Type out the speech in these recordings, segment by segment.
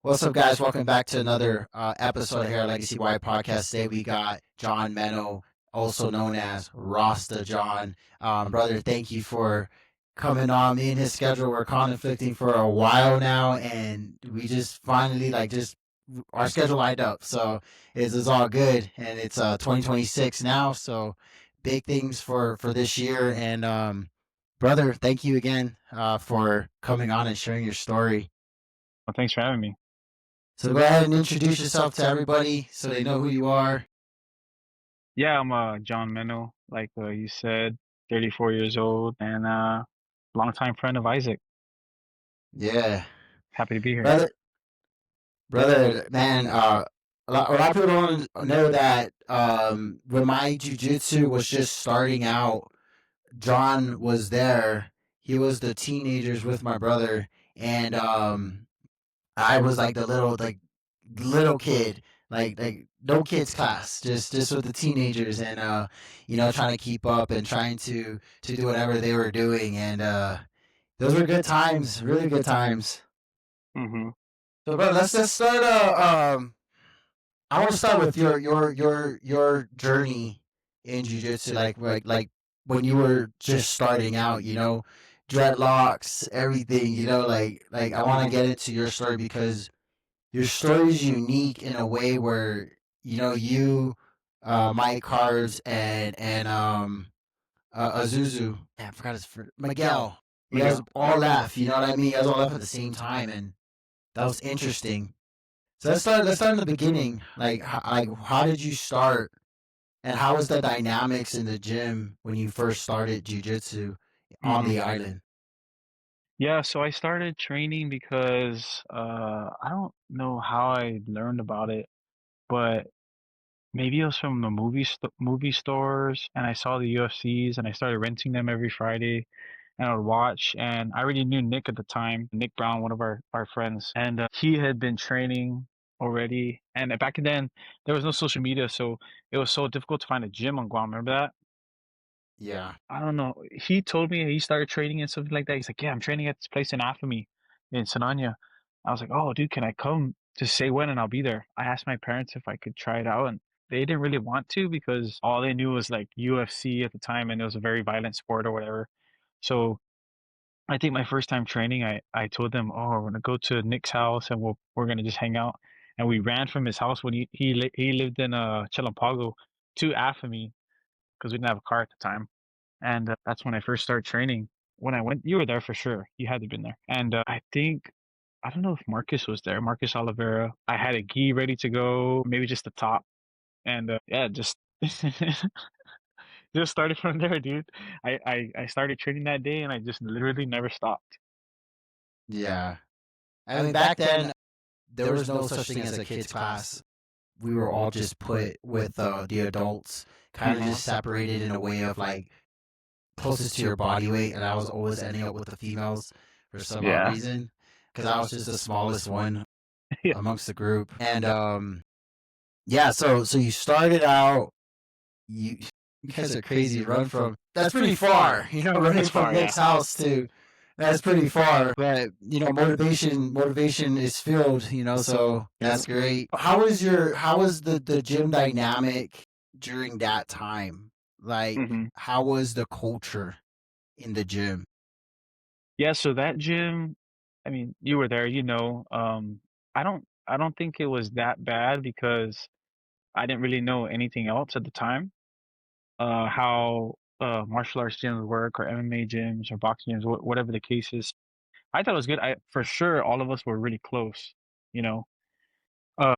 What's up, guys? Welcome back to another episode here at Legacy Wide Podcast. Today we got John Meno, also known as Rasta John. Brother, thank you for coming on. Me and his schedule were conflicting for a while now, and we just finally just our schedule lined up. So it's all good, and it's 2026 now. So big things for this year. And brother, thank you again for coming on and sharing your story. Well, thanks for having me. So go ahead and introduce yourself to everybody so they know who you are. Yeah, I'm John Meno, like you said, 34 years old and longtime friend of Isaac. Yeah, Happy to be here. brother, brother, man. A lot of people don't know that when my jujitsu was just starting out, John was there. He was the teenagers with my brother, and I was like the little kid, like no kids class, just with the teenagers, and trying to keep up and trying to do whatever they were doing, and those were good times, really good times. hmm So, bro, let's start. I want to start with your journey in jujitsu, like when you were just starting out. Dreadlocks, everything. Like I want to get into your story because your story is unique in a way where you, Mike Carves, and Azuzu. I forgot Miguel. You guys Miguel. all laugh. You know what I mean? You guys all laugh at the same time, and that was interesting. So let's start in the beginning. How did you start, and how was the dynamics in the gym when you first started jujitsu on hmm the island? Yeah, so I started training because I don't know how I learned about it, but maybe it was from the movie stores, and I saw the UFCs, and I started renting them every Friday, and I would watch. And I already knew Nick at the time, Nick Brown, one of our friends, and he had been training already. And back then, there was no social media, so it was so difficult to find a gym on Guam. Remember that? Yeah, I don't know. He told me he started training and something like that. He's like, "Yeah, I'm training at this place in Afami in Sananya." I was like, "Oh, dude, can I come? Just say when and I'll be there." I asked my parents if I could try it out, and they didn't really want to because all they knew was like UFC at the time, and it was a very violent sport or whatever. So I think my first time training, I told them, "Oh, we're gonna go to Nick's house and we're gonna just hang out." And we ran from his house when he lived in Chalampago to Afami because we didn't have a car at the time. And that's when I first started training. When I went, you were there for sure. You had to have been there. And I don't know if Marcus was there, Marcus Oliveira. I had a gi ready to go, maybe just the top. And yeah, just just started from there, dude. I started training that day and I just literally never stopped. yeah. I mean, back then there was no such thing as a kids class. We were all just put with the adults, kind of hmm just separated in a way of like closest to your body weight, and I was always ending up with the females for some odd Yeah. reason because I was just the smallest one Yeah. amongst the group. And yeah, so you started out. You guys are crazy. Run from that's pretty far. Running It's from far, yeah. Nick's house to that's pretty far. But motivation is filled. So that's great. How was the gym dynamic during that time? Like, hmm how was the culture in the gym? Yeah, so that gym, I mean, you were there, you know. I don't think it was that bad because I didn't really know anything else at the time. How martial arts gyms work or MMA gyms or boxing gyms, whatever the case is. I thought it was good. I for sure all of us were really close, you know. Uh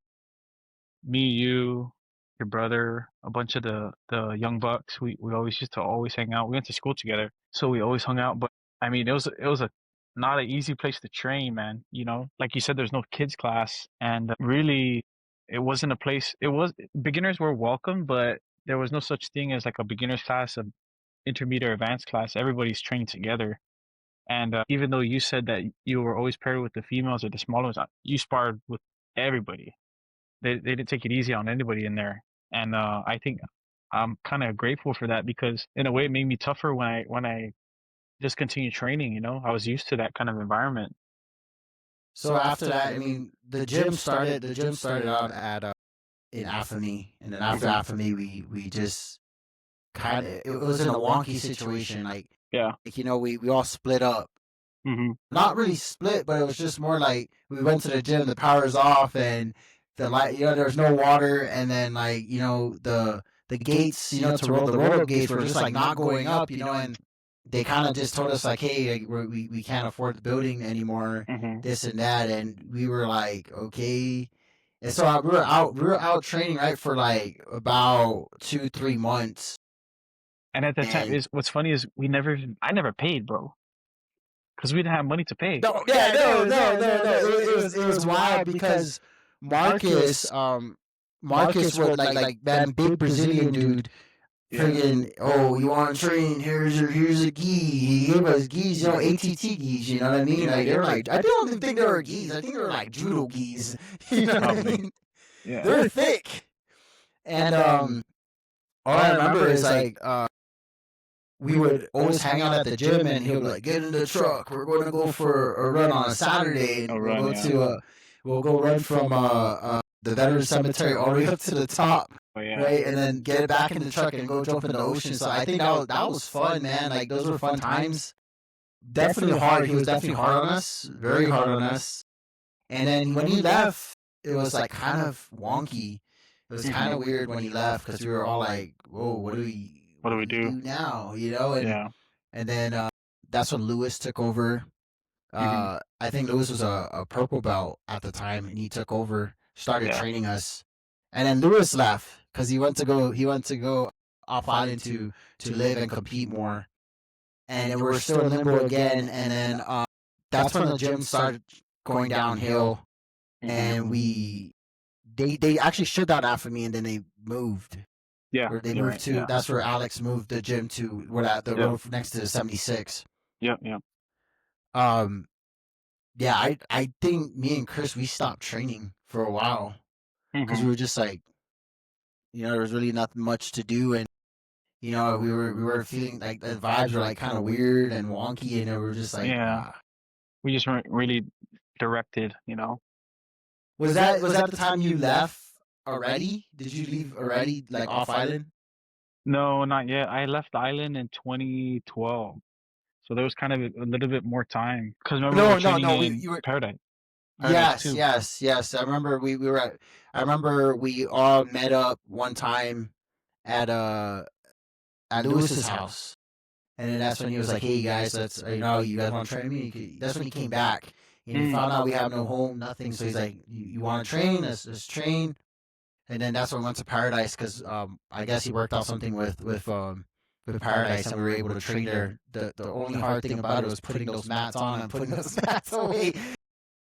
Me, you, your brother, a bunch of the young bucks. We always used to always hang out. We went to school together, so we always hung out. But I mean, it was a not an easy place to train, man. You know, like you said, there's no kids class, and really, it wasn't a place. It was beginners were welcome, but there was no such thing as like a beginners class, a intermediate or advanced class. Everybody's trained together. And even though you said that you were always paired with the females or the smaller ones, you sparred with everybody. They didn't take it easy on anybody in there, and I think I'm kind of grateful for that because in a way it made me tougher when I just continued training. You know, I was used to that kind of environment. So after that, I mean, the gym started. The gym started out at in Afami, and then after Afami, we just kind of, it was in a wonky situation. Yeah. We all split up. Mhm. Not really split, but it was just more like we went to the gym, the power's off, and the light, there was no water, and then the gates, to roll the roll up gates were just like not going up, and they kind of just told us like, hey, like, we can't afford the building anymore, Mhm. this and that, and we were like, okay. And so we were out training, right, for like about 2-3 months. And at that time, And is what's funny is I never paid, bro, because we didn't have money to pay. no, yeah, no. It was wild because Marcus, Marcus was like that big Brazilian dude. Yeah. Friggin', oh, you want to train? Here's a gi. He gave us gis, ATT gis. You know what I mean? Like they were like, I don't even think they were gis. I think they were like judo gis. You know what I Probably. mean? Yeah. They're thick. And all I remember is like we would always hang out at the gym, and he'll be like, "Get in the truck. We're going to go for a run on a Saturday, A and run, yeah. we'll go run from the veteran cemetery all the way up to the top, Oh yeah. right? And then get it back in the truck and go jump in the ocean." So I think that was fun, man. Like those were fun times. Definitely hard. He was definitely hard on us, very hard on us. And then when he left, it was like kind of wonky. It was kind of weird when he left because we were all like, "Whoa, what do we do? do now?" And Yeah. and then that's when Lewis took over. Mhm. I think Lewis was a purple belt at the time, and he took over, started Yeah. training us. And then Lewis left because he went to go off island to live and compete more. And then we're still in limbo again. And then that's when the gym started going downhill, and they actually shut down after me, and then they moved. Yeah. Where they You're moved right. to, Yeah. that's where Alex moved the gym to. We're at the road next to the 76. Yeah. Yeah. Um, yeah, I think me and Chris, we stopped training for a while because we were just like, there was really nothing much to do, and we were feeling like the vibes were like kind of weird and wonky, and we were just like, Yeah. We just weren't really directed. Was that the time you left already? Did you leave already, like off island? No, not yet. I left the island in 2012, so there was kind of a little bit more time. Cause remember we were No, no, training no. in You were. Paradise Yes, too. yes, yes. I remember we were at. I remember we all met up one time at at Lewis's house, and then that's when he was like, "Hey guys, let's you guys want to train me?" That's when he came back. He found out we have no home, nothing. So he's like, "You want to train? Let's train." And then that's when we went to Paradise because I guess he worked out something with Paradise, and we were able to train there. The only hard thing about it was putting those mats on and putting those mats away.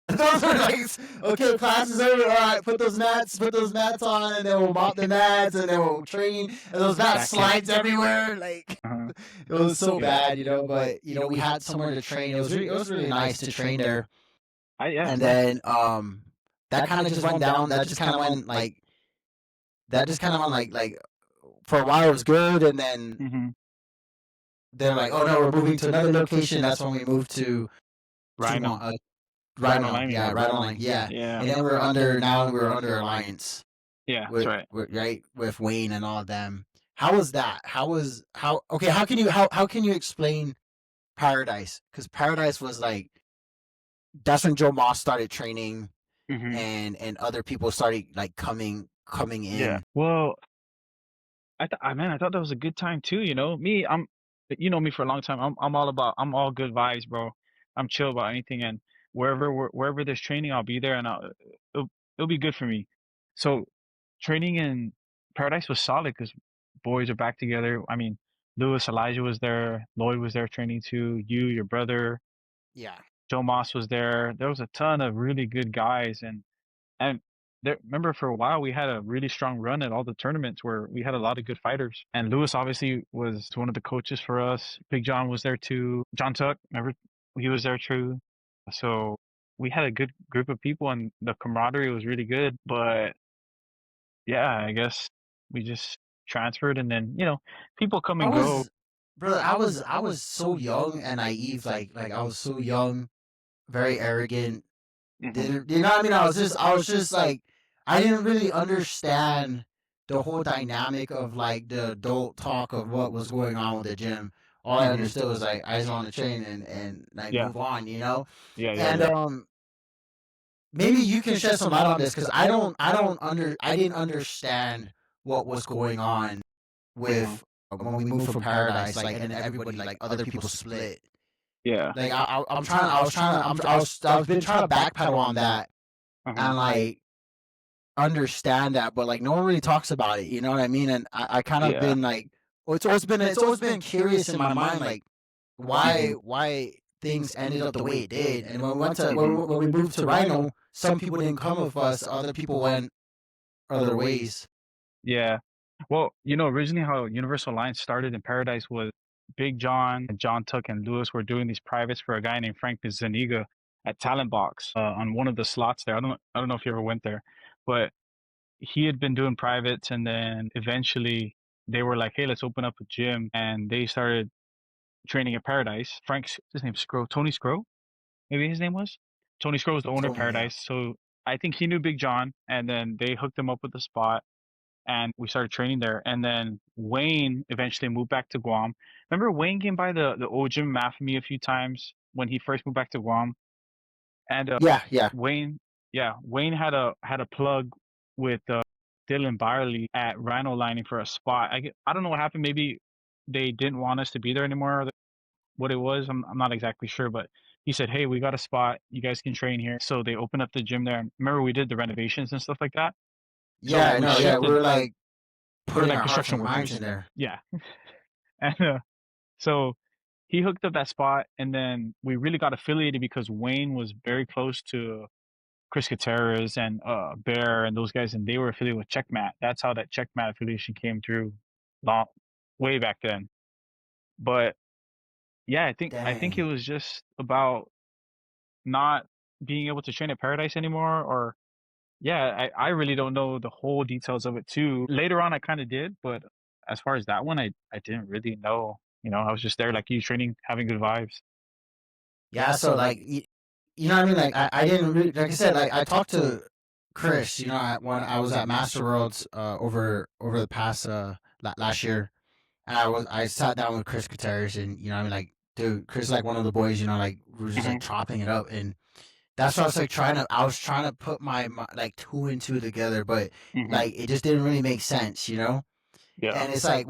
Those were like, okay, class is over. All right, put those mats on, and then we'll mop the mats, and then we'll train. And those mats slides everywhere. Like it was so bad, But we had somewhere to train. It was really nice to train there. Yeah. And then that kind of just went down. That just kind of went like for a while it was good, and then Mhm. they're like, oh no, we're moving to another location. That's when we moved to Rhino. Rhino, yeah, Rhino Line, yeah. Yeah. And then we're under Alliance Yeah, that's with, right. right, with Wayne and all of them. How was that? Okay? How can you explain Paradise? Because Paradise was like that's when Joe Moss started training, Mhm. and other people started like coming Yeah. in. Well, I thought that was a good time too, Me, you know me for a long time. I'm all good vibes, bro. I'm chill about anything, and wherever there's training, I'll be there, and it'll be good for me. So training in Paradise was solid because boys are back together. I mean, Lewis, Elijah was there, Lloyd was there training too, your brother, Yeah. Joe Moss was there. There was a ton of really good guys, and remember for a while we had a really strong run at all the tournaments where we had a lot of good fighters. And Lewis obviously was one of the coaches for us. Big John was there too. John Tuck, remember he was there too. So we had a good group of people and the camaraderie was really good. But yeah, I guess we just transferred and then, people come I and go. was, brother. I was so young and naive. Like I was so young, very arrogant. Mhm. Didn't you know what I mean? I was just like I didn't really understand the whole dynamic of like the adult talk of what was going on with the gym. All I Mhm. understood was like I just want to train and like Yeah. move on, you know. Yeah. Yeah. And Yeah. maybe you can shed some light on this because I didn't understand what was going on Mhm. with when we moved from Paradise, like and then everybody like other people split. Yeah. Like I'm trying, I was trying to, I was been trying to backpedal on that Uh-huh. and like understand that, but like no one really talks about it. You know what I mean? And I kind of Yeah. been like, well, it's always been curious in my mind, like Mhm. why things ended up the way it did. And when we went to Mhm. when we moved to Rhino, some people didn't come with us, other people went other ways. Yeah. Well, originally how Universal Alliance started in Paradise was Big John, and John Tuck, and Lewis were doing these privates for a guy named Frank Zaniga at Talent Box on one of the slots there. I don't know if you ever went there, but he had been doing privates, and then eventually they were like, "Hey, let's open up a gym," and they started training at Paradise. Frank's his name's Scrow, Tony Scrow, maybe his name was. Tony Scrow was the owner of Tony, yeah. Paradise, so I think he knew Big John, and then they hooked him up with the spot and we started training there. And then Wayne eventually moved back to Guam. Remember Wayne came by the old gym math me a few times when he first moved back to Guam. And Yeah, yeah. Wayne, yeah, Wayne had a plug with Dylan Byerly at Rhino Lining for a spot. I don't know what happened. Maybe they didn't want us to be there anymore. Or what it was, I'm not exactly sure. But he said, "Hey, we got a spot. You guys can train here." So they opened up the gym there. Remember we did the renovations and stuff like that. So Yeah, we no, yeah. We shifted. were like We're putting like our hearts construction and minds workers. in there. Yeah. And so he hooked up that spot, and then we really got affiliated because Wayne was very close to Chris Gutierrez and Bear and those guys, and they were affiliated with Checkmat. That's how that Checkmat affiliation came through, long way back then. But yeah, I think it Dang. was just about not being able to train at Paradise anymore, or yeah, I really don't know the whole details of it too. Later on, I kind of did, but as far as that one, I didn't really know. I was just there like you, training, having good vibes. Yeah, so like you know what I mean? Like I didn't really, like I said, like I talked to Chris, you know, when I was at Master Worlds over the past last year, and I sat down with Chris Gutierrez, and you know what I mean, like dude, Chris is like one of the boys, you know, like we were just like Hmm. chopping it up, and that's what I was trying to put my like two and two together, but Hmm. like it just didn't really make sense, you know. Yeah. And it's like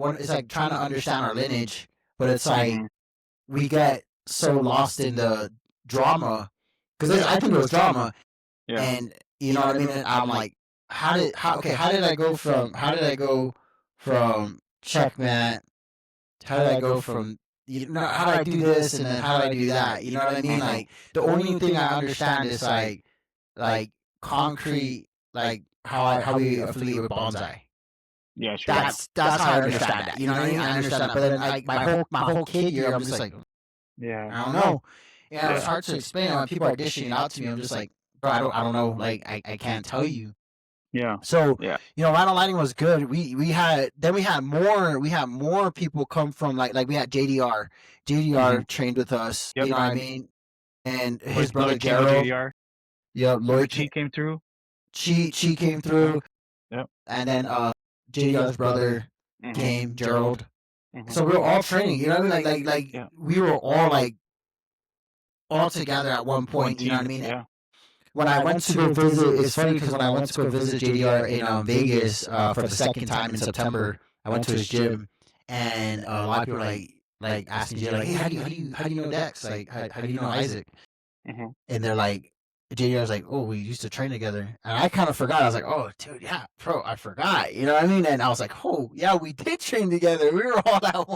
trying to understand our lineage, but it's like Hmm. we get so lost in the drama because Yeah. I think it was drama, Yeah. and you know what I mean. And I'm like, how did I go from checkmate? How did I go from how did I do this and then how did I do that? You know what I mean? Hmm. Like the only thing I understand is like concrete, like how we affiliate with bonsai. Yeah. True. That's how I understand that. You know what I mean? I understand that. But then like my whole kid year, I'm just like Yeah. I don't know. Yeah, it was Yeah. hard to explain when people are dishing it out to me. I'm just like, bro, I don't know. Like I can't tell you. Yeah. So, Yeah. you know, Rhino Lighting was good. We had more people come from like we had JDR. Hmm. JDR trained with us, Yep. you know what I mean? And his brother Lloyd came with Gerald. JDR. Yeah, Remember Lloyd Chi came through? Chi came through, Yep. and then JDR's brother Hmm. came, Gerald. Hmm. So we were all training, you know what I mean? Like Yeah. we were all like all together at one One point, you know what I team. mean? Yeah. When I went to go visit, it's funny because when I went to go visit JDR in Vegas for the second time in September, I went to his gym, and a lot of people were like asking JDR like, hey, how do you know Dex? Like, how do you know Isaac? Hmm. And they're like, JDR was like, oh, we used to train together, and I kind of forgot. I was like, oh, dude, yeah, bro, I forgot. You know what I mean? And I was like, oh, yeah, we did train together. We were all at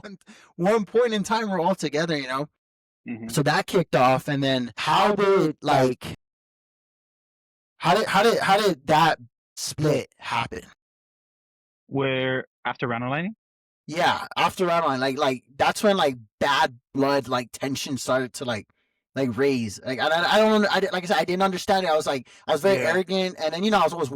one point in time, we're all together. You know, Hmm. so that kicked off, and then how did that split happen? Where after Rhino Lighting? Yeah, after Adeline, like that's when like bad blood like tension started to like raise. Like I don't like I said I didn't understand it. I was very Yeah. arrogant, and then you know I was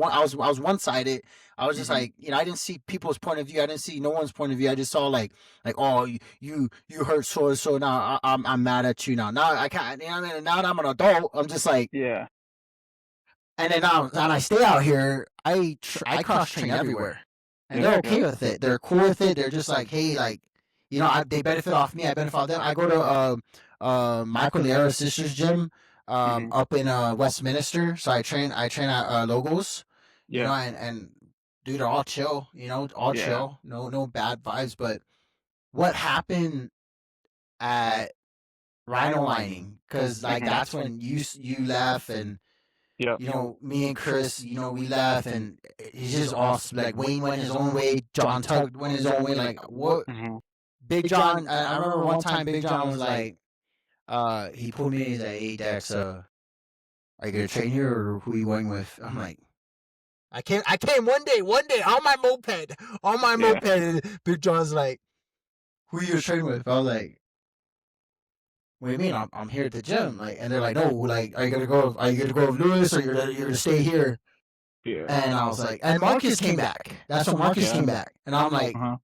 one sided. I was just Hmm. like I didn't see people's point of view. I didn't see no one's point of view. I just saw like oh you hurt so now I'm mad at you now. Now I can't. You know what I mean? Now that I'm an adult, I'm just like Yeah. And then when I stay out here, I cross train everywhere, and Yep. they're okay with it. They're cool with it. They're just like, hey, like, they benefit off me. I benefit off them. I go to Michael Lera's sister's gym Hmm. up in Westminster. So I train at Logos, Yeah. and dude, they're all chill. All Yeah. chill. No bad vibes. But what happened at Rhino Lining? Because like Hmm. that's when you left, and Yep. me and Chris, we left, and it's just all like Wayne went his own way, John Tug went his own way. Like what? Hmm. Big John, I remember one time Big John was like, he pulled me. He's like, "Hey Dex, are you gonna train here or who are you going with?" I'm like, I came one day on my Yeah. moped, and Big John's like, "Who are you training with?" I was like, "What do you mean? I'm here at the gym." Like, and they're like, "No, like, are you gonna go with Lewis, or you're gonna stay here?" Yeah. And I was like, and Marcus came back. That's when Marcus Yeah. came back, and I'm like, Uh-huh.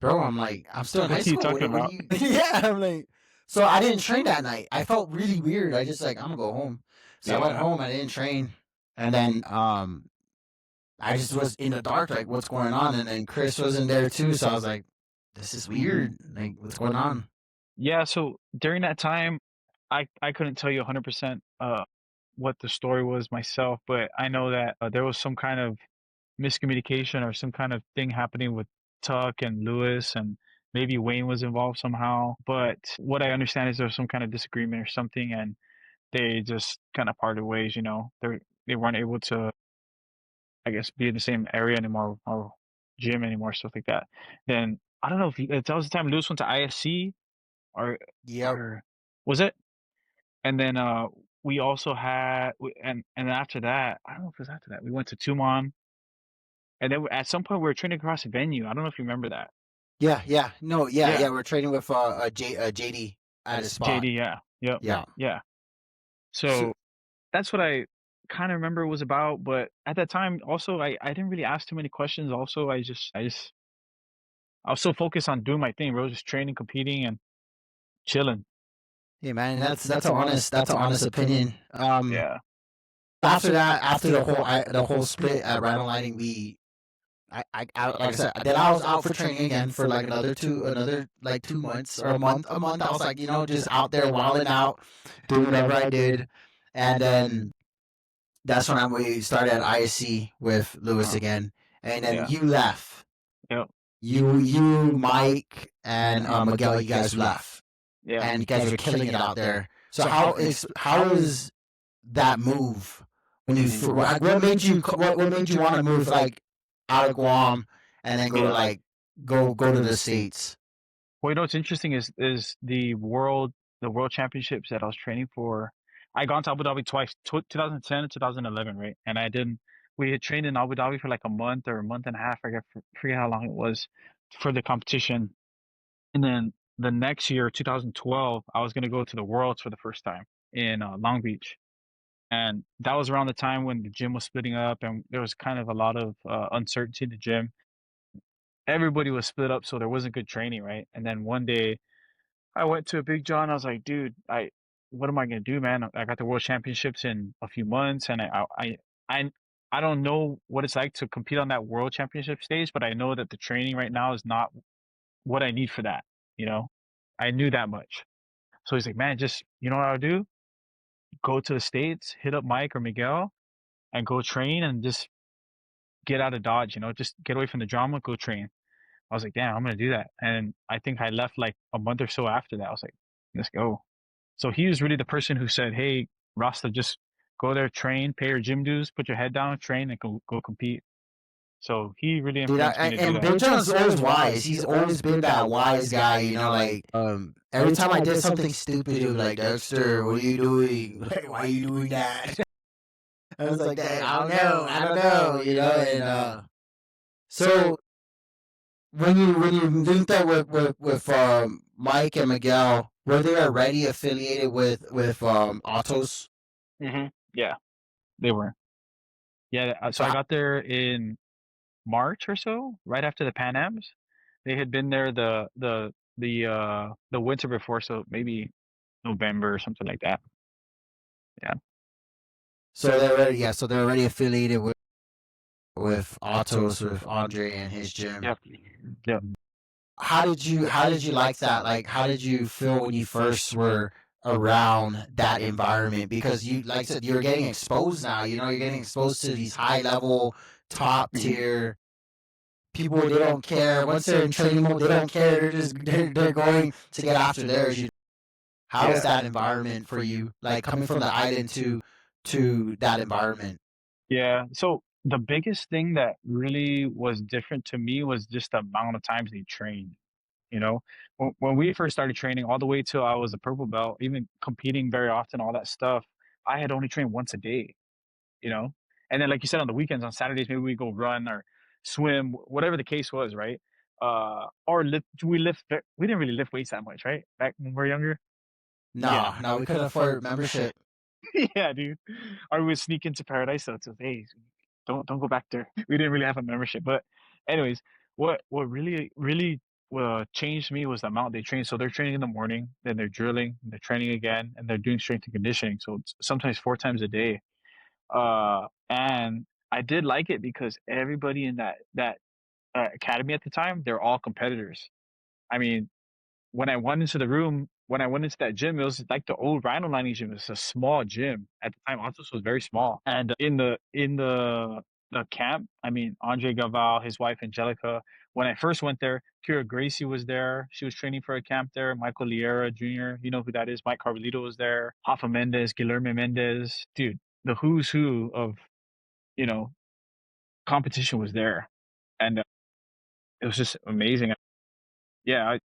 bro, I'm like, I'm still in high What are you school. talking What do about? you? Yeah, I'm like, so I didn't train that night. I felt really weird. I just like, I'm gonna go home. So I went Yeah. home. I didn't train, and then I just was in the dark, like, what's going on? And then Chris wasn't there too, so I was like, this is Hmm. weird. Like, what's going on? Yeah. So during that time, I couldn't tell you 100% what the story was myself, but I know that there was some kind of miscommunication or some kind of thing happening with Tuck and Lewis, and maybe Wayne was involved somehow. But what I understand is there was some kind of disagreement or something, and they just kind of parted ways. They weren't able to, I guess, be in the same area anymore or gym anymore, stuff like that. Then I don't know if that was the time Lewis went to ISC, or Yep. or was it? And then we also had and after that, I don't know if it was after that, we went to Tumon, and then at some point we were training across a venue. I don't know if you remember that. Yeah. Yeah. No. Yeah. Yeah, Yeah. We're training with JD at a spot. JD. Yeah, yep, Yeah. yeah. So So that's what I kind of remember it was about. But at that time, also, I didn't really ask too many questions. Also, I was so focused on doing my thing, bro, just training, competing, and chilling. yeah, man, that's an honest opinion. Yeah. After that, after the whole split at Rhino Lighting, like I said, then I was out for training again for like another like 2 months or a month. I was like, just out there wilding out, doing whatever I did, and then that's when we started at ISC with Lewis Uh, again, and then yeah. you left. Yep. Mike, and Miguel, you guys left, Yeah. and you guys were killing it out there. So how is that move when you Hmm. what made you want to move like out of Guam and then go to Yeah. like go to the States? Well, what's interesting is the world championships that I was training for. I gone to Abu Dhabi twice, 2010 and 2011, right? And we had trained in Abu Dhabi for like a month or a month and a half. Forget how long it was for the competition. And then the next year, 2012, I was gonna go to the Worlds for the first time in Long Beach. And that was around the time when the gym was splitting up, and there was kind of a lot of uncertainty in the gym. Everybody was split up, so there wasn't good training, right? And then one day I went to a Big John. I was like, dude, what am I gonna do, man? I got the World Championships in a few months, and I, I don't know what it's like to compete on that World Championship stage, but I know that the training right now is not what I need for that. You know, I knew that much. So he's like, man, just you know what I'll do? Go to the States, hit up Mike or Miguel, and go train and just get out of Dodge. Just get away from the drama, go train. I was like, damn, I'm gonna do that. And I think I left like a month or so after that. I was like, let's go. So he was really the person who said, "Hey, Rasta, just go there, train, pay your gym dues, put your head down, train, and go compete." So he really Dude, influenced me to do and that. Big John's always wise. He's always been that wise guy, like every time I did something stupid, he was like, Dexter, what are you doing? Like, why are you doing that? I was like, I don't know, and so when you linked that with Mike and Miguel, were they already affiliated with Autos? Yeah, they were. Yeah, so So I got there in March or so, right after the Pan Ams. They had been there the winter before, so maybe November or something like that. Yeah. So they're already yeah, so they're already affiliated with Otto's with Andre and his gym. Yep. Yep. How did you like that? Like how did you feel when you first were around that environment? Because you like I said, you're getting exposed now, you're getting exposed to these high level, top Mhm. tier people. They don't care. Once they're in training mode, they don't care. They're going to get after theirs. How is Yeah. that environment for you? Like coming from the island to that environment? Yeah. So the biggest thing that really was different to me was just the amount of times they trained. You know, when we first started training, all the way till I was a purple belt, even competing very often, all that stuff, I had only trained once a day. You know, and then like you said, on the weekends, on Saturdays, maybe we go run or swim, whatever the case was, right? Or lift. We lift. We didn't really lift weights that much, right? Back when we were younger. Yeah. No, no, we couldn't afford membership. Yeah, dude. Or we would sneak into Paradise. So it's like, hey, don't go back there. We didn't really have a membership, but anyways, what really changed me was the amount they train. So they're training in the morning, then they're drilling, they're training again, and they're doing strength and conditioning. So it's sometimes 4 times a day. And I did like it because everybody in that academy at the time, they're all competitors. I mean, when I went into that gym, it was like the old Rhino Lining gym. It's a small gym at the time. Altos was very small, and in the camp, I mean, Andre Gaval, his wife Angelica. When I first went there, Kira Gracie was there. She was training for a camp there. Michael Liera Jr., you know who that is. Mike Carbolito was there. Rafa Mendez, Guillermo Mendez, dude. The who's who of you know competition was there, and it was just amazing. Yeah,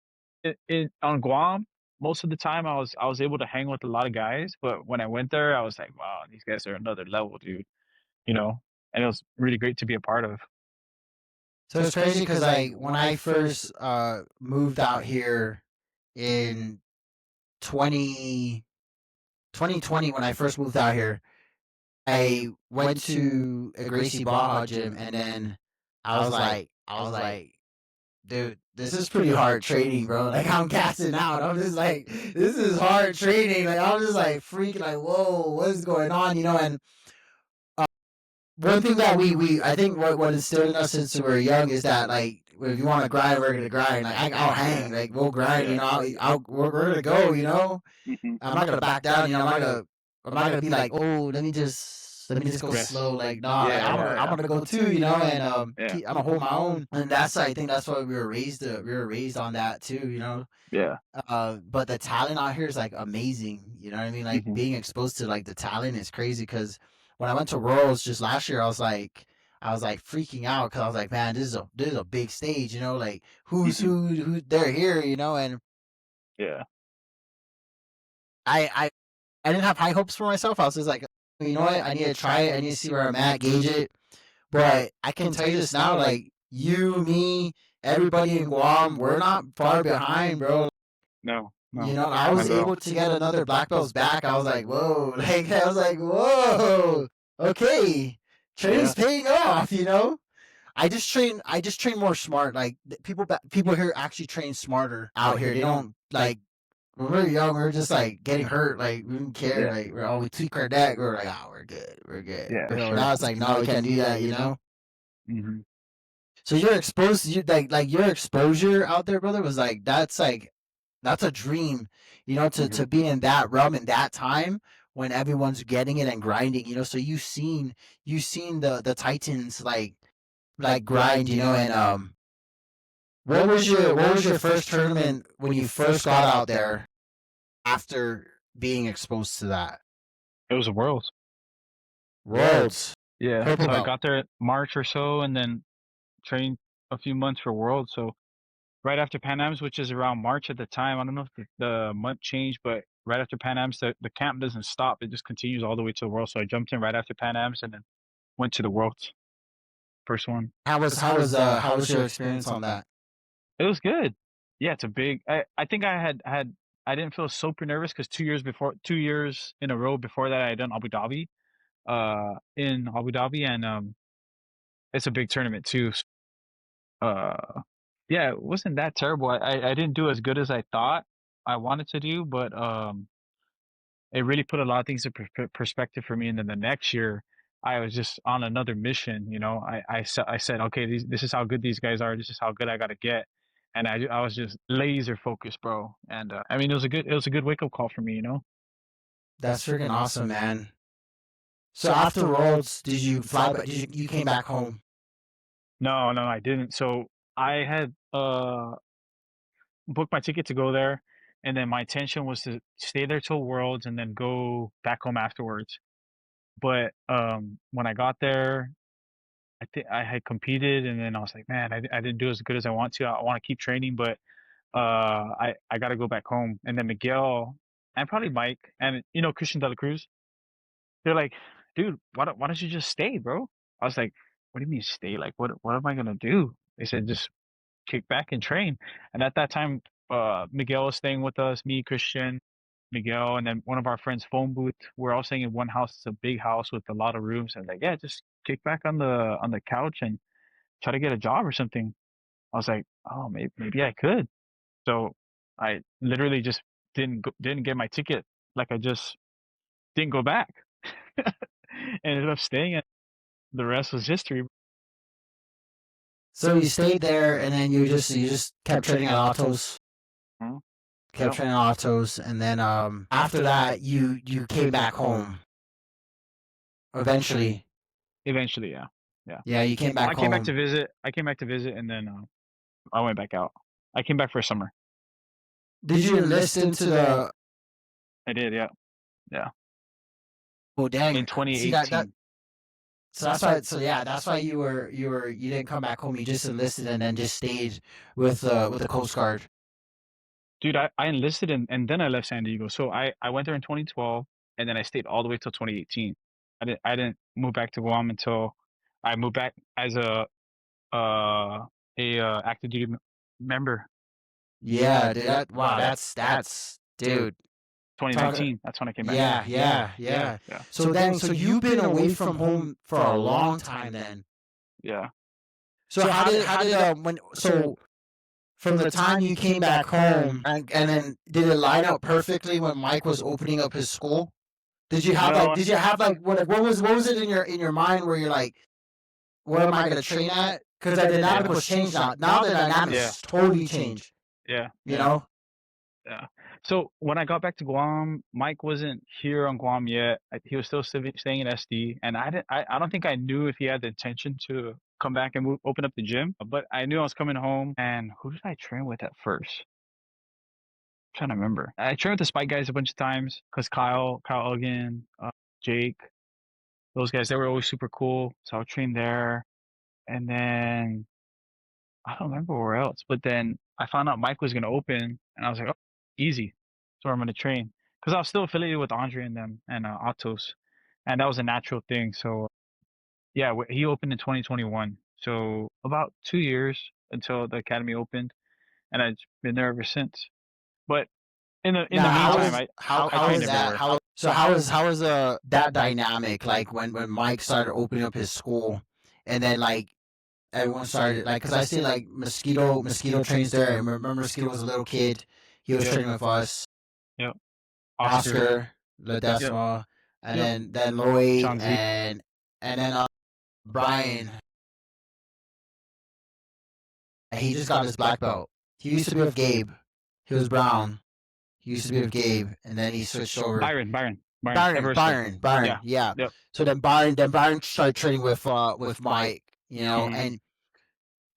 on Guam, most of the time I was able to hang with a lot of guys, but when I went there, I was like, wow, these guys are another level, dude. You know, and it was really great to be a part of. So it's crazy because like when I first moved out here in 20 2020, when I first moved out here, I went to a Gracie Baja gym, and then I was like, dude, this is pretty hard training, bro. Like I'm gassing out. I'm just like, this is hard training. Like I'm just like freaking, like, whoa, what is going on? And one thing that we I think what instilled in us since we were young is that like if you want to grind, we're gonna grind. Like I'll hang, Yeah, like we'll grind. yeah, We're gonna go. hmm I'm not gonna back down. I'm not gonna be like, oh, let me just go rest. slow. Like, nah, like Yeah, I'm yeah, gonna I'm yeah, gonna go too. And yeah, I'm gonna hold my own. And I think that's what we were raised on that too. yeah. But the talent out here is like amazing. You know what I mean? Like hmm being exposed to like the talent is crazy. Because when I went to Worlds just last year, I was like freaking out because I was like, man, this is a big stage. Like who's hmm who they're here. And Yeah. I didn't have high hopes for myself. I was just like, you know what? I need to try it. I need to see where I'm at, gauge it. But I can tell you this now, like you, me, everybody in Guam, we're not far behind, bro. No, You no, know, I not was at all. able to get another black belt's back. I was like, whoa, like I was like, whoa, okay, training's Yeah. paying off. I just train more smart. Like people here actually train smarter out here. They don't like when we were young. We were just like getting hurt. Like we didn't care. Yeah. Like we tweak our neck. We were like, oh, we're good. We're good. Yeah, sure. Now it's like, no, we can't do that. hmm So you're exposed. You like your exposure out there, brother, was that's a dream. To hmm be in that realm in that time when everyone's getting it and grinding. So you seen the Titans like grind. And what was your first tournament when you first got out there after being exposed to that? It was a world. Worlds. Yeah. Purple So I belt. got there at March or so, and then trained a few months for World. So right after Pan Am's, which is around March at the time. I don't know if the month changed, but right after Pan Am's, the camp doesn't stop. It just continues all the way to the World. So I jumped in right after Pan Am's and then went to the Worlds, first one. How was your experience on that? It was good. Yeah, it's a big. I think I didn't feel super nervous because 2 years in a row before that I had done Abu Dhabi, in Abu Dhabi, and it's a big tournament too. Uh, yeah, it wasn't that terrible. I didn't do as good as I thought I wanted to do, but it really put a lot of things in perspective for me. And then the next year, I was just on another mission. You know, I said, okay, this is how good these guys are. This is how good I got to get. And I was just laser focused, bro. And I mean, it was a good wake up call for me. You know. That's freaking awesome, man. So after Worlds, did you fly? But you came back home? No, no, I didn't. So I had booked my ticket to go there, and then my intention was to stay there till Worlds and then go back home afterwards. But when I got there, I think I had competed, and then I was like, man, I didn't do as good as I want to. I want to keep training, but I got to go back home. And then Miguel and probably Mike and Christian De La Cruz, they're like, dude, why don't you just stay, bro? I was like, what do you mean stay? Like, what am I gonna do? They said just kick back and train. And at that time, Miguel was staying with us, me, Christian, Miguel, and then one of our friends, Phone Booth. We're all staying in one house. It's a big house with a lot of rooms. And like, yeah, just kick back on the couch and try to get a job or something. I was like, oh, maybe I could. So I literally just didn't get my ticket. Like I just didn't go back. Ended up staying, and the rest was history. So you stayed there, and then you just kept training at Otto's, Mhm. kept Yep. training at Otto's, and then after that you came back home eventually. Eventually, yeah, yeah. Yeah, you came back I came back to home. visit. and then I went back out. I came back for summer. Did you enlist into the? I did, yeah, yeah. Oh In dang! See that. 2018, So that's why. So yeah, that's why you didn't come back home. You just enlisted and then just stayed with the Coast Guard. dude. I enlisted and then I left San Diego. So I went there in 2012, and then I stayed all the way till 2018. I didn't move back to Guam until I moved back as active duty member. Yeah, dude. Wow, that's dude. Talk. 2019. That's when I came back. Yeah, Yeah, yeah, yeah, yeah. yeah, So you've been away from home for a long time then. yeah. So how did when so from the time you came back home and then did it line up perfectly when Mike was opening up his school? No, Did you have like what was it in your mind where you're like, where am I gonna train at? Because the dynamic yeah, was changed now. Now the yeah, dynamic's totally changed. yeah, You yeah. know? Yeah. So when I got back to Guam, Mike wasn't here on Guam yet. He was still staying in SD, and I don't think I knew if he had the intention to come back and open up the gym. But I knew I was coming home. And who did I train with at first? I'm trying to remember. I trained with the Spike guys a bunch of times because Kyle Elgin, Jake, those guys, they were always super cool. So I would train there, and then I don't remember where else. But then I found out Mike was gonna open, and I was like, oh, easy. So I'm gonna train because I was still affiliated with Andre and them and Otto's, and that was a natural thing. So yeah, he opened in 2021. So about 2 years until the academy opened, and I've been there ever since. But in the Now meantime, I how trained is that? everywhere. How is that dynamic like when Mike started opening up his school and then like everyone started like because I see like Mosquito trains there. I remember Mosquito was a little kid. He was Yep, training with us. yep. Oscar, Oscar, yep, Ledesma, and yep. then Lloyd Sean Z. and then Brian. He just got his black belt. He used to be with Gabe. He was brown. He used to be with Gabe, and then he switched over. Byron, Eversto. Byron, Yeah, yeah. yep. So then Byron started training with Mike, Hmm. and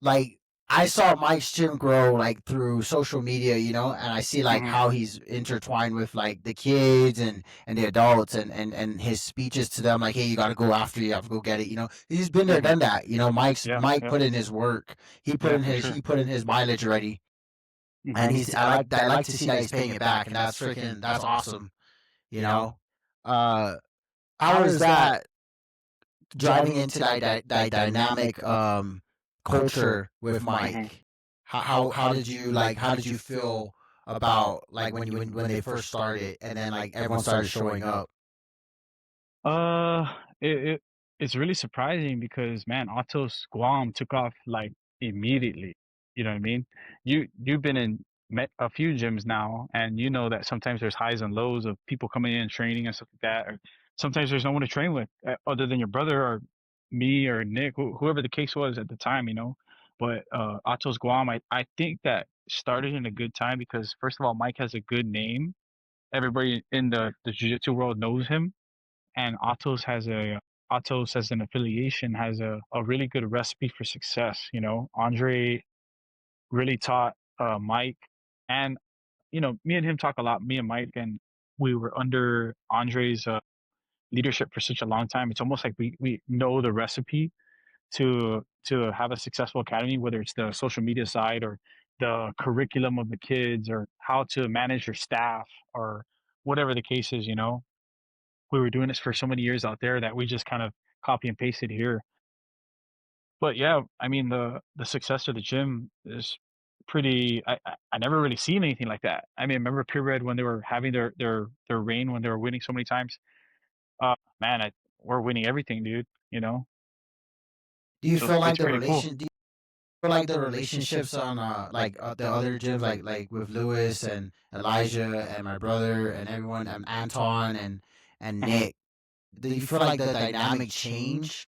like I saw Mike's gym grow like through social media, and I see like Hmm. how he's intertwined with like the kids and the adults and his speeches to them like, hey, you got to go after, you have to go get it. He's been there, Hmm. done that. Yeah, Mike yep. put in his work. Yeah, for sure. He put in his mileage already, and Hmm. I like to see that he's paying it back, and that's awesome. You Yeah. know, uh, how is that driving into that dynamic culture with Hmm. Mike? How did you feel about like when they first started and then like everyone started showing up? Uh, it it's really surprising because man, Otto's Guam took off like immediately. You know what I mean? You've been in met a few gyms now, and you know that sometimes there's highs and lows of people coming in and training and stuff like that. Or sometimes there's no one to train with other than your brother or me or Nick, whoever the case was at the time, you know. But Otto's Guam, I think that started in a good time because first of all, Mike has a good name. Everybody in the jiu-jitsu world knows him, and Otto's as an affiliation has a really good recipe for success. You know, Andre really taught Mike, and you know, me and him talk a lot. Me and Mike, and we were under Andre's leadership for such a long time. It's almost like we know the recipe to have a successful academy, whether it's the social media side or the curriculum of the kids or how to manage your staff or whatever the case is. You know, we were doing this for so many years out there that we just kind of copy and pasted here. But yeah, I mean the success of the gym is pretty. I never really seen anything like that. I mean, I remember period when they were having their reign when they were winning so many times. Man, we're winning everything, dude. You know, Do you so feel like it's the pretty cool. relation? Do you feel like the relationships on the other gyms, like with Lewis and Elijah and my brother and everyone and Anton and Hmm. Nick? Do you feel like the dynamic change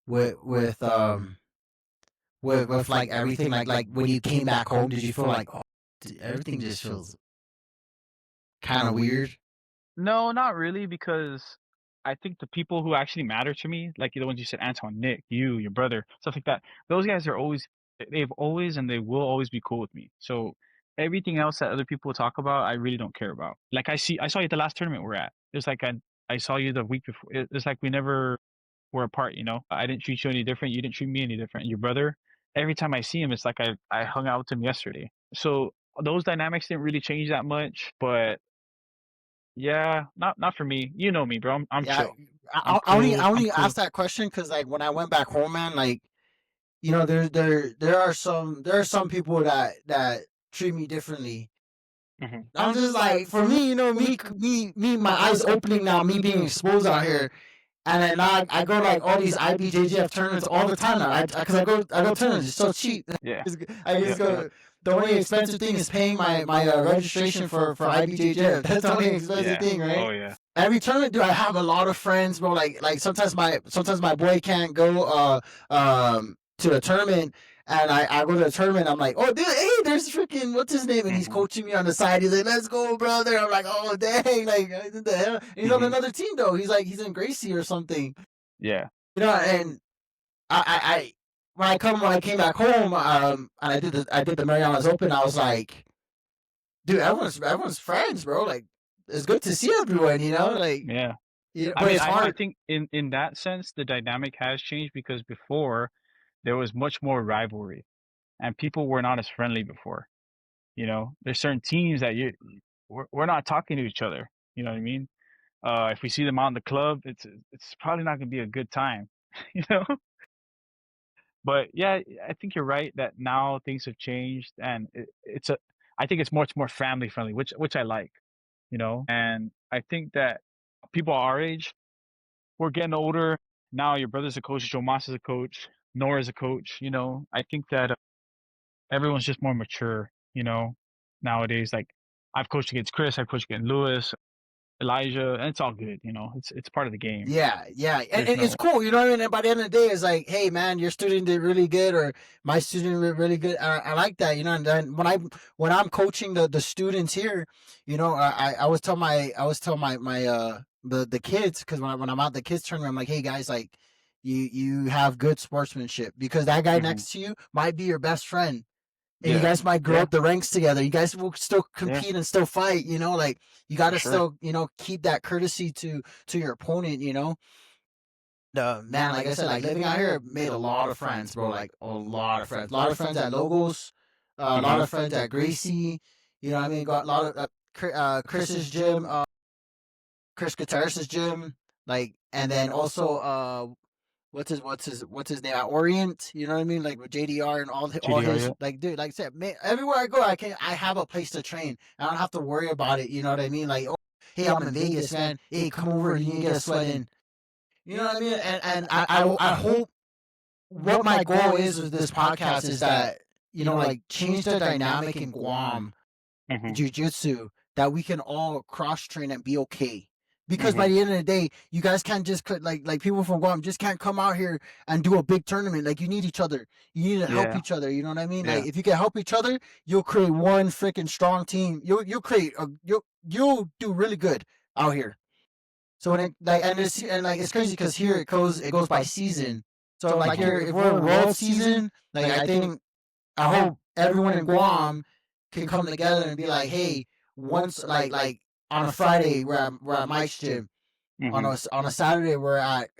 with with like everything like when you came back home? Did you feel like, oh, everything just feels kind of weird? No, not really, because I think the people who actually matter to me, like the ones you said, Anton, Nick, you, your brother, stuff like that, those guys are always, they've always and they will always be cool with me. So everything else that other people talk about, I really don't care about. Like I saw you at the last tournament we're at. It's like I saw you the week before. It's like we never were apart, you know? I didn't treat you any different. You didn't treat me any different. Your brother, every time I see him, it's like I hung out with him yesterday. So those dynamics didn't really change that much, but yeah, not for me. You know me, bro. I'm Yeah, chill. I'm cool. I I'm only cool. asked that question because like when I went back home, man, like there are some people that treat me differently. Hmm. I'm just like, for me, my eyes opening now, me being exposed out here, and then now I go like all these IBJJF tournaments all the time now. Because I go tournaments, it's so cheap. Yeah. I just Yep. go. The only expensive thing is paying my registration for IBJJF. That's the only expensive Yeah. thing, right? Oh yeah. Every tournament, do I have a lot of friends, bro? Like sometimes my boy can't go to the tournament, and I go to the tournament. I'm like, oh dude, hey, there's freaking what's his name, and he's Hmm. coaching me on the side. He's like, let's go, brother. I'm like, oh dang, like what the hell? And he's on Hmm. another team though. He's like he's in Gracie or something, Yeah. and I when I came back home, and I did the Marianas Open. I was like, dude, everyone's friends, bro. Like it's good to see everyone, like. Yeah. Yeah, I but mean, it's I hard. think in that sense the dynamic has changed because before there was much more rivalry and people were not as friendly before. You know, there's certain teams that we're not talking to each other. You know what I mean? If we see them out in the club, it's probably not gonna be a good time. You know? But yeah, I think you're right that now things have changed and I think it's much more family friendly, which I like, you know. And I think that people our age, we're getting older. Now your brother's a coach, Joe Moss is a coach, Nora's a coach, you know. I think that everyone's just more mature, you know, nowadays. Like I've coached against Chris, I've coached against Lewis, Elijah, and it's all good, you know. It's part of the game. Yeah, yeah, There's and it's no. cool, you know what I mean. And by the end of the day, it's like, hey, man, your student did really good, or my student did really good. I like that, you know. And then when I'm coaching the students here, I always tell the kids, because when I'm out the kids tournament, I'm like, hey guys, like you have good sportsmanship, because that guy Hmm. next to you might be your best friend, and you Yeah. guys might grow Yeah. up the ranks together. You guys will still Yeah. compete and still fight. Like you got For to sure. still keep that courtesy to your opponent. The man, like I said, like living out here made a lot of friends, bro. Like a lot of friends at Logos, a lot Hmm. of friends at Gracie. You know what I mean? Got a lot of Chris's gym, Chris Gutaris's gym, like, and then also what's his name at Orient? You know what I mean? Like with JDR and all GDR, his, yeah. like, dude, like I said, man, everywhere I go, I have a place to train. I don't have to worry about it. You know what I mean? Like, oh, hey, I'm in Vegas, man. Hey, come over. You can get a sweat in. You know what I mean? And I hope what my goal is with this podcast is that, like change the dynamic in Guam Mhm. jujitsu that we can all cross train and be okay. Because by Mhm. the end of the day, you guys can't just like people from Guam just can't come out here and do a big tournament. Like you need each other. You need to help Yeah. each other. You know what I mean? Yeah. Like if you can help each other, you'll create one freaking strong team. You'll do really good out here. So when it like and like it's crazy because here it goes by season. So like Mhm. here if we're in world season, like I hope everyone in Guam can come together and be like, hey, once like on a Friday we're at Mike's gym. Mhm. On a Saturday we're at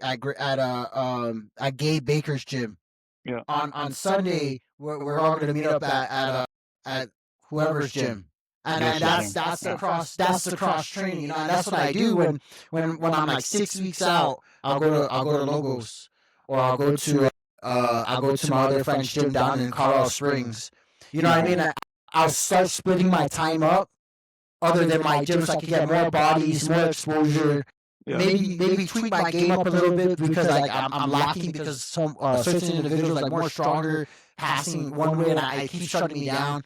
Gabe Baker's gym. Yeah. On Sunday we're all gonna meet up at whoever's gym. And Joseph's that's gym. that's the Yeah. cross training, and that's what I do when I'm like 6 weeks out. I'll go to Logos, or I'll go to my other friend's gym down in Colorado Springs. You know what I Mhm. mean? I'll start splitting my time up other than my gym so I can get more bodies, more exposure. Yeah. Maybe tweak my game up a little bit because like I'm lacking because some certain individuals like more stronger passing one way and I keep shutting me down.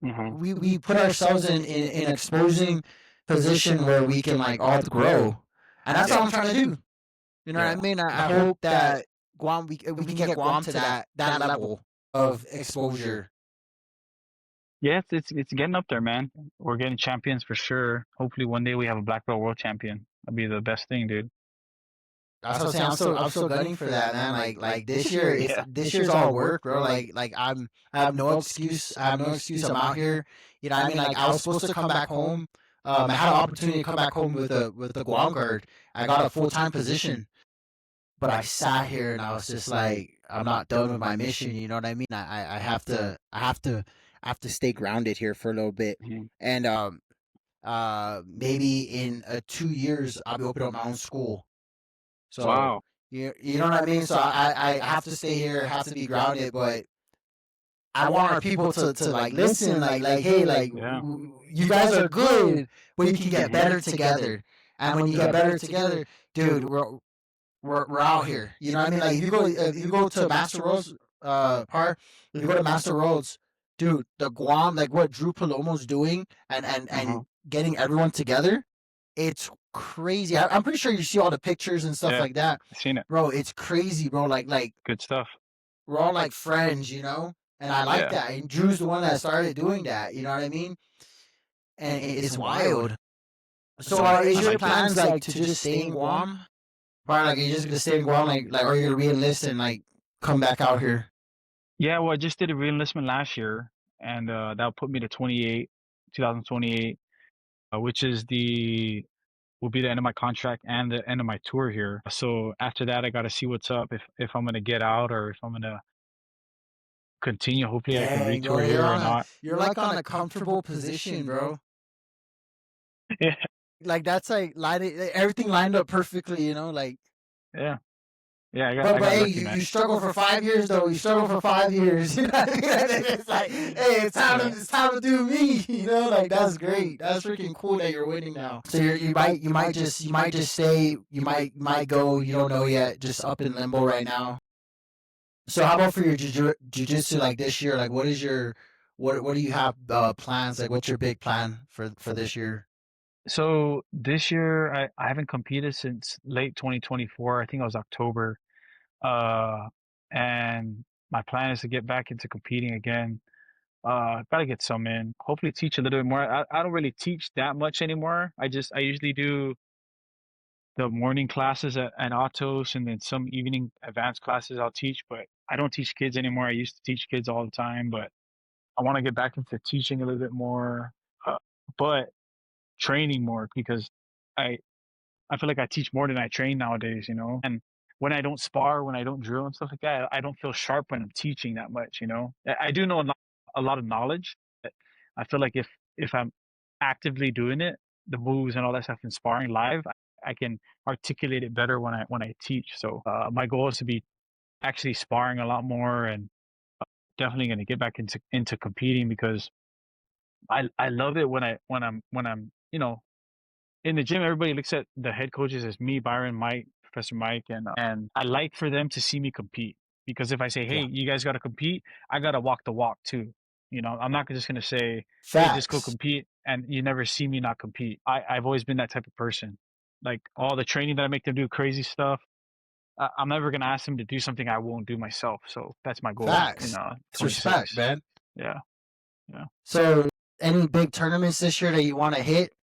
Mhm. We put ourselves in exposing position where we can like all grow, and that's all Yeah. I'm trying to do. You know what I Yeah. mean? I hope that Guam we can get Guam to that level of exposure. Yeah, it's getting up there, man. We're getting champions for sure. Hopefully one day we have a black belt world champion. That'd be the best thing, dude. That's what I'm saying. I'm so gunning for that, man. Like this year, Yeah. this year's all work, bro. I have no excuse. I have no excuse. I'm out here. You know what I mean? Like I was supposed to come back home. I had an opportunity to come back home with the Guam guard. I got a full time position, but I sat here and I was just like, I'm not done with my mission. You know what I mean? I have to stay grounded here for a little bit, Mhm. and maybe in 2 years I'll be opening up my own school. So Wow. you know what I mean? So I have to stay here, have to be grounded, but I want our people to like listen, like hey, like Yeah. you guys are good, but you can get Mhm. better together. And when you get better together, dude, we're out here. You know what I mean? Like if you go to Master Roads part, if you go to Master Roads, dude, the Guam, like what Drew Palomo's doing and Uh-huh. getting everyone together, it's crazy. I'm pretty sure you see all the pictures and stuff Yeah. like that, I've seen it. bro. It's crazy, bro. Like Good stuff. we're all like friends, you know. And I like Yeah. that. And Drew's the one that started doing that. You know what I mean? And it's wild. So is I your like it. plans like to just stay in Guam? Probably like you're just gonna stay in Guam, like or you're gonna re-enlist and like come back out here. Yeah, well, I just did a reenlistment last year, and that'll put me to 28, 2028, which is the will be the end of my contract and the end of my tour here. So after that, I got to see what's up if I'm gonna get out or if I'm gonna continue. Hopefully, I can Dang, bro, retour here or not. you're like on a comfortable position, bro. Yeah, Like that's everything lined up perfectly, you know. Like, yeah, yeah. but I got hey, lucky, you man. struggle for 5 years though. You struggle for 5 years. You know what I mean? And then it's like, hey, Yeah. it's time to do me. You know, like that's great. That's freaking cool that you're winning now. So you might just stay. You might go. You don't know yet. Just up in limbo right now. So how about for your jujitsu like this year? Like what do you have plans? Like what's your big plan for this year? So this year, I haven't competed since late 2024. I think it was October. Uh, and my plan is to get back into competing again. Gotta get some in. Hopefully teach a little bit more. I don't really teach that much anymore. I usually do the morning classes at Otto's and then some evening advanced classes I'll teach, but I don't teach kids anymore. I used to teach kids all the time, but I want to get back into teaching a little bit more, uh, but training more because I I feel like I teach more than I train nowadays, you know? And when I don't spar, when I don't drill and stuff like that, I don't feel sharp when I'm teaching that much, you know? I do know a lot of knowledge, but I feel like if I'm actively doing it, the moves and all that stuff in sparring live, I can articulate it better when I teach. So my goal is to be actually sparring a lot more and definitely going to get back into competing because I love it when I'm you know in the gym, everybody looks at the head coaches as me, Byron, Mike, Professor Mike, and I like for them to see me compete because if I say, "Hey, Yeah. you guys got to compete," I got to walk the walk too. You know, I'm not just gonna say, "Hey, just go Facts. compete," and you never see me not compete. I've always been that type of person. Like all the training that I make them do crazy stuff, I'm never gonna ask them to do something I won't do myself. So that's my goal in Facts. It's respect, 26. man. Yeah, yeah. So, any big tournaments this year that you want to hit,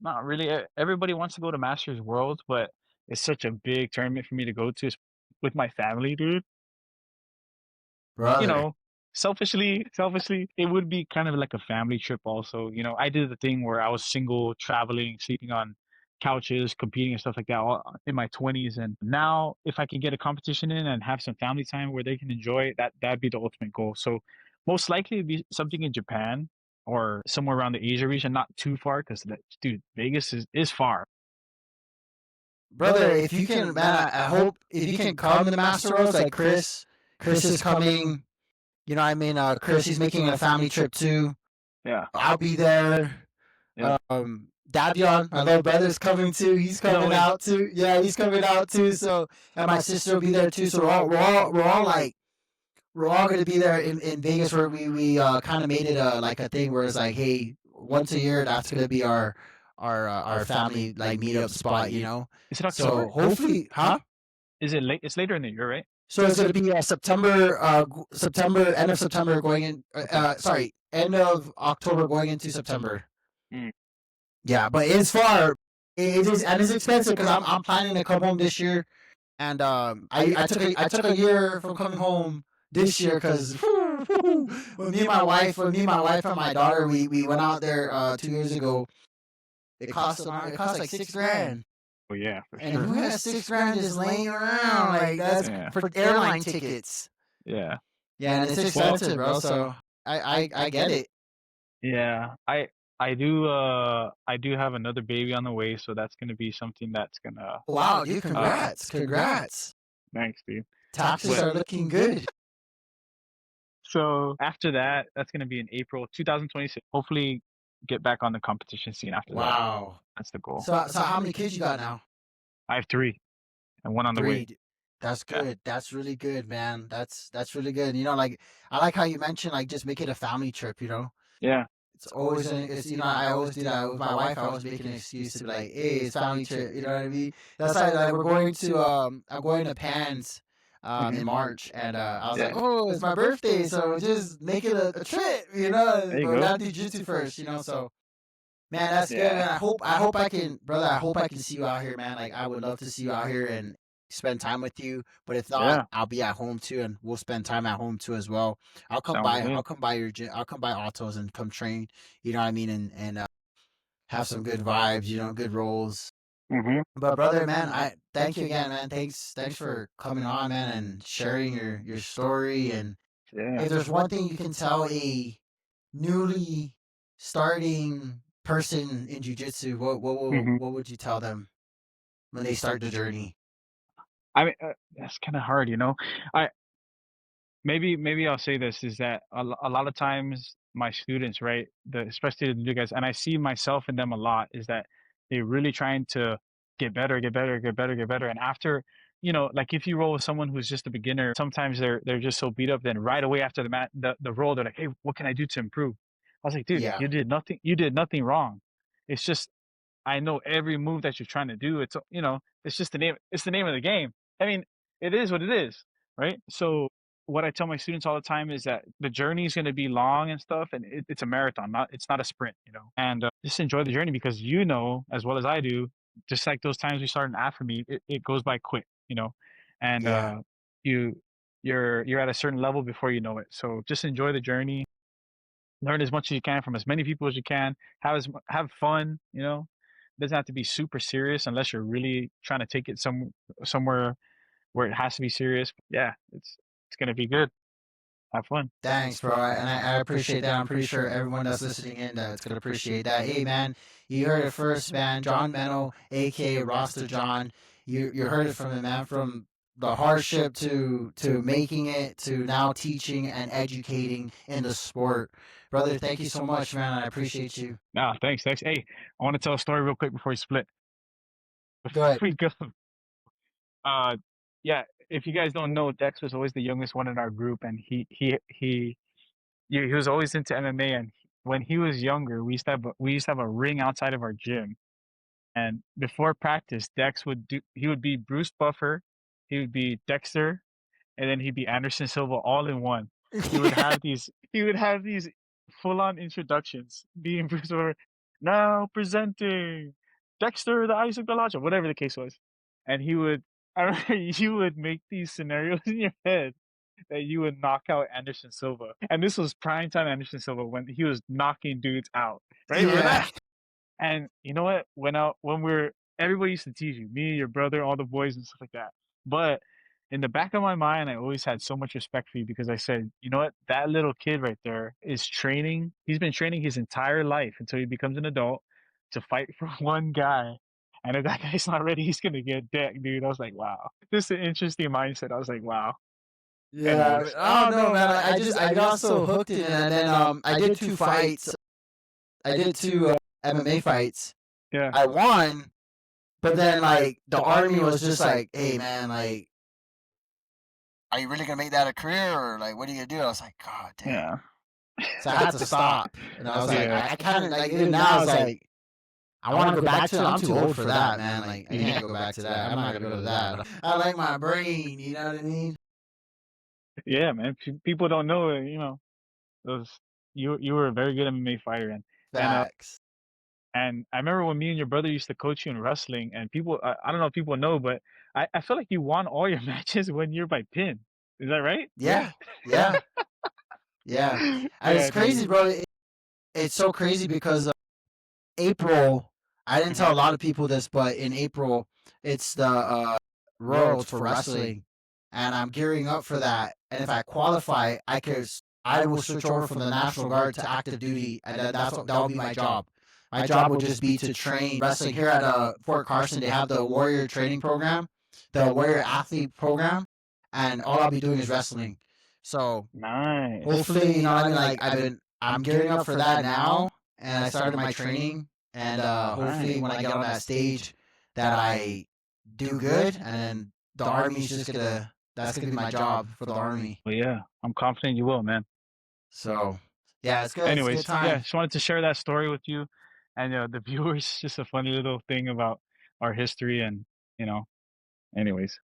Not really. Everybody wants to go to Masters Worlds, but it's such a big tournament for me to go to with my family, dude. You brother? know, selfishly, it would be kind of like a family trip also. You know, I did the thing where I was single, traveling, sleeping on couches, competing and stuff like that all in my 20s. And now if I can get a competition in and have some family time where they can enjoy it, that'd be the ultimate goal. So most likely it'd be something in Japan or somewhere around the Asia region, not too far because dude, Vegas is far. Brother, if you can, man, I hope if you can come to the Master Roads, like Chris is coming. You know, what I mean, Chris, he's making a family trip too. Yeah. I'll be there. Yeah. Davion, my little brother's coming too. He's No coming way. out too. Yeah, he's coming out too. So, and my sister will be there too. So we're all gonna be there in Vegas. Where we kind of made it like a thing where it's like, hey, once a year, that's gonna be our family like meetup spot. You know. Is it October? So hopefully, huh? Is it late? It's later in the year, right? So it's going to be September, end of September going in. Sorry, end of October going into September. Mm. Yeah, but it's far. It is and it's expensive because I'm planning to come home this year, and I took a year from coming home this year because when me and my wife and my daughter we went out there 2 years ago. It cost like $6,000. Oh yeah, for And sure. who has $6,000 just laying around? Like that's Yeah. for airline tickets. Yeah. Yeah, and it's expensive, bro. So I get it. Yeah. I do have another baby on the way, so that's gonna be something that's gonna Wow, dude, uh congrats. thanks, dude. Taxes But are looking good. so after that, that's gonna be in April 2026. Hopefully get back on the competition scene after that. Wow. That's the goal. So how many kids you got now? I have three and one on the way. Three. That's Yeah. good. That's really good, man. That's really good. You know, like I like how you mentioned like just make it a family trip. You know, Yeah. it's always it's you know I always do that with my wife. I always make an excuse to be like, hey, it's family trip. You know what I mean? That's like we're going to I'm going to Pans in March, and I was like, Yeah. oh, it's my birthday, so just make it a trip. You know, There you but we go. gotta do jiu-jitsu first. You know, so man, that's good, Yeah. man. I hope I can, brother. I hope I can see you out here, man. Like I would love to see you out here and spend time with you. But if not, Yeah. I'll be at home too, and we'll spend time at home too as well. I'll come Sounds by. I'll good. come by your gym. I'll come by Otto's and come train. You know what I mean? And have some good vibes. You know, good rolls. Mhm. But brother, man, I thank you again, man. Thanks for coming on, man, and sharing your story. And Yeah. if there's one thing you can tell a newly starting person in jujitsu, Mhm. what would you tell them when they start the journey? I mean, that's kind of hard, you know. I maybe I'll say this is that a lot of times my students, right, especially the new guys, and I see myself in them a lot, is that they're really trying to get better, get better, get better, get better. And after, you know, like if you roll with someone who's just a beginner, sometimes they're just so beat up. Then right away after the roll, they're like, "Hey, what can I do to improve?" I was like, "Dude, Yeah, you did nothing. You did nothing wrong. It's just I know every move that you're trying to do. It's you know, it's just the name. It's the name of the game. I mean, it is what it is, right? So what I tell my students all the time is that the journey is going to be long and stuff, and it's a marathon, not it's not a sprint, you know. And just enjoy the journey because you know as well as I do, just like those times we started after me, it goes by quick, you know, and yeah, you you're at a certain level before you know it. So just enjoy the journey, learn as much as you can from as many people as you can, have fun, you know. It doesn't have to be super serious unless you're really trying to take it somewhere where it has to be serious. Yeah, it's gonna be good. Have fun. thanks, bro. And I appreciate that. I'm pretty sure everyone that's listening in that's gonna appreciate that. Hey, man, you heard it first, man. John Meno, aka Rasta John. You heard it from him, man. From the hardship to making it to now teaching and educating in the sport, brother. Thank you so much, man. I appreciate you. Nah, thanks, thanks. Hey, I want to tell a story real quick before we split. Go Before ahead. we go, uh, yeah, if you guys don't know, Dex was always the youngest one in our group, and he yeah, he was always into MMA, and when he was younger, we used to have a ring outside of our gym, and before practice, he would be Bruce Buffer, he would be Dexter, and then he'd be Anderson Silva all in one. He would have these full on introductions, being Bruce Buffer, now presenting Dexter the Isaac Delacha, whatever the case was. And he would I remember you would make these scenarios in your head that you would knock out Anderson Silva. And this was prime time Anderson Silva when he was knocking dudes out. Right? Remember Yeah. that? And you know what? When we're everybody used to tease you, me, your brother, all the boys and stuff like that. But in the back of my mind, I always had so much respect for you because I said, you know what? That little kid right there is training. He's been training his entire life until he becomes an adult to fight for one guy. And if that guy's not ready, he's gonna get decked, dude. I was like, wow. This is an interesting mindset. I was like, wow. Yeah, Anyways. I don't know, man. I got so hooked in it, and then I did 2 fights. I did two MMA fights. Yeah. I won, but then like the army was just like, "Hey, man, like, are you really gonna make that a career, or like, what are you gonna do?" I was like, "God damn." Yeah. So I had to stop, and I was like, Yeah. I kind of like even now. I was like, I want to go back to it. I'm too old for that, man. Like, I can't go back to that. I'm not gonna go to that. I like my brain. You know what I mean? Yeah, man. People don't know, you know, those you were a very good MMA fighter, and Facts. and I remember when me and your brother used to coach you in wrestling, and people I don't know if people know, but I feel like you won all your matches when you're by pin. Is that right? Yeah, yeah, yeah. And Yeah, it's crazy, dude. bro. It's so crazy because April. I didn't tell a lot of people this, but in April, it's the Worlds for wrestling, and I'm gearing up for that. And if I qualify, I will switch over from the National Guard to active duty, and that'll be my job. My job will just be to train wrestling here at Fort Carson. They have the Warrior Training Program, the Warrior Athlete Program, and all I'll be doing is wrestling. So Nice. hopefully, you know, what I mean, like I'm gearing up for that now, and I started my training, and hopefully when I get on that stage, that I do good, and then the army's just that's gonna be my job for the army. Well, yeah, I'm confident you will, man. So yeah, it's good. It's a good Anyways, yeah, time. just wanted to share that story with you, and the viewers. Just a funny little thing about our history, and you know. Anyways,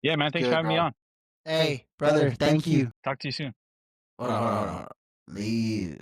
yeah, man. It's Thanks for good, having me bro. on. Hey, brother, thank you. Talk to you soon. Hold on, hold on, hold on. Leave.